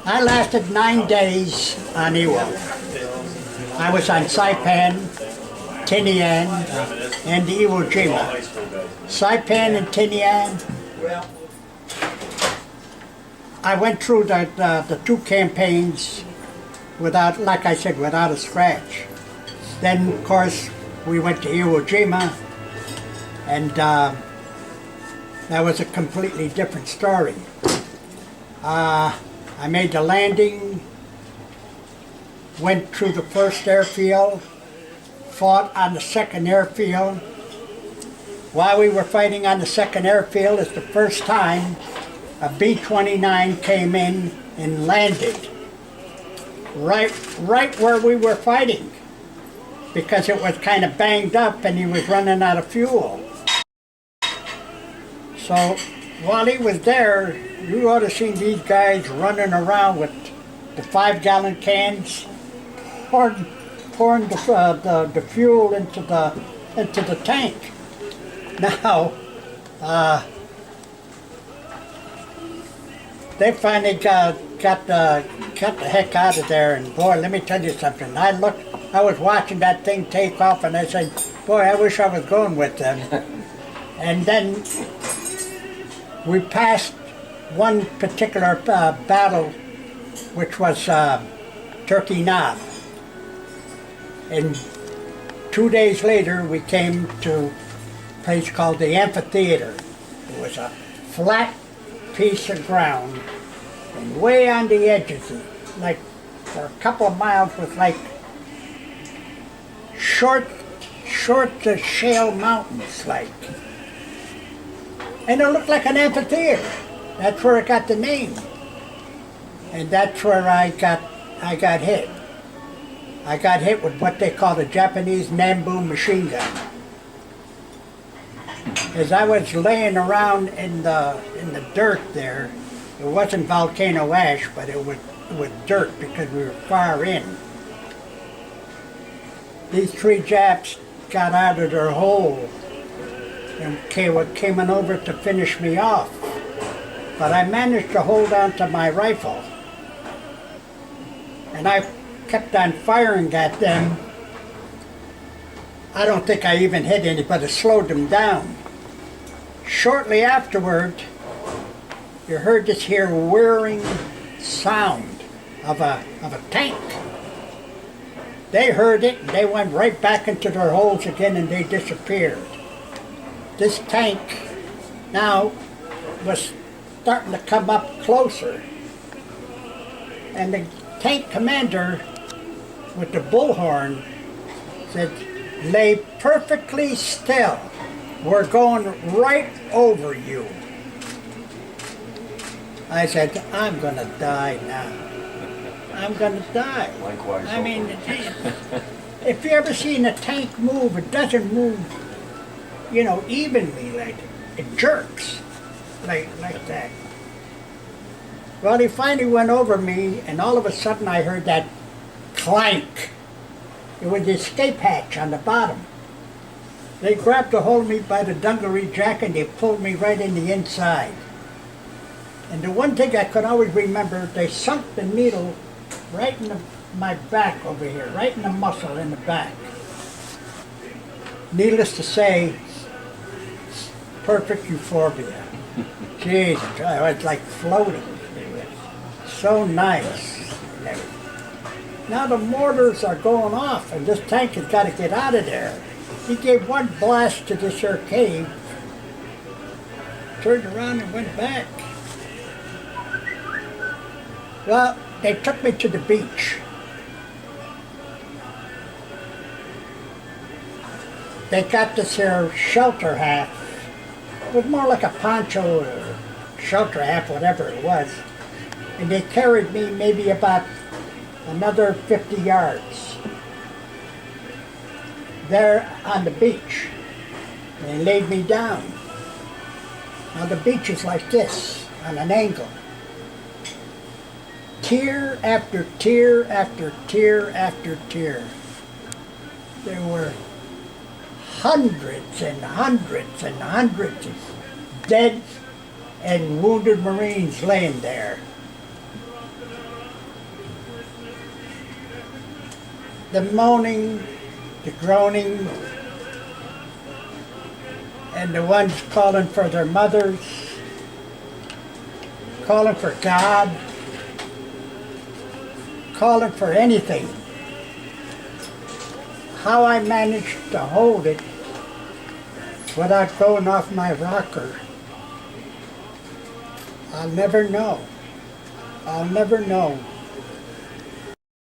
I lasted 9 days on Iwo. I was on Saipan, Tinian, and Iwo Jima. Saipan and Tinian, I went through the two campaigns without, like I said, without a scratch. Then, of course, we went to Iwo Jima, and that was a completely different story. I made the landing, went through the first airfield, fought on the second airfield. While we were fighting on the second airfield, it's the first time a B-29 came in and landed right where we were fighting, because it was kind of banged up and he was running out of fuel. So while he was there, you ought to see these guys running around with the 5-gallon cans, pouring the fuel into the tank. Now, they finally got the heck out of there, and boy, let me tell you something. I was watching that thing take off, and I said, boy, I wish I was going with them. And then we passed one particular battle, which was Turkey Knob. And 2 days later, we came to a place called the Amphitheater. It was a flat piece of ground, and way on the edges, like for a couple of miles, was like short shale mountains, like. And it looked like an amphitheater. That's where it got the name. And that's where I got hit. I got hit with what they call the Japanese Nambu machine gun. As I was laying around in the dirt there, it wasn't volcano ash, but it was dirt because we were far in. These 3 Japs got out of their hole and came on over to finish me off. But I managed to hold on to my rifle, and I kept on firing at them. I don't think I even hit any, but it slowed them down. Shortly afterward, you heard this here whirring sound of a tank. They heard it, and they went right back into their holes again, and they disappeared. This tank now was starting to come up closer, and the tank commander with the bullhorn said, "Lay perfectly still. We're going right over you." I said, "I'm going to die now. I'm going to die." Likewise. I mean, if you ever seen a tank move, it doesn't move, evenly, like it jerks, like that. Well, he finally went over me, and all of a sudden I heard that clank. It was the escape hatch on the bottom. They grabbed a hold of me by the dungaree jack, and they pulled me right in the inside. And the one thing I could always remember, they sunk the needle right in my back over here, right in the muscle in the back. Needless to say, perfect euphoria. Jesus, I was like floating. It was so nice. Now the mortars are going off, and this tank has got to get out of there. He gave one blast to this here cave, turned around and went back. Well, they took me to the beach. They got this here shelter half. It was more like a poncho or shelter half, whatever it was. And they carried me maybe about another 50 yards. There on the beach. They laid me down. Now the beach is like this, on an angle. Tier after tier after tier after tier. There were hundreds and hundreds and hundreds of dead and wounded Marines laying there. The moaning, the groaning, and the ones calling for their mothers, calling for God, calling for anything. How I managed to hold it without going off my rocker, I'll never know. I'll never know.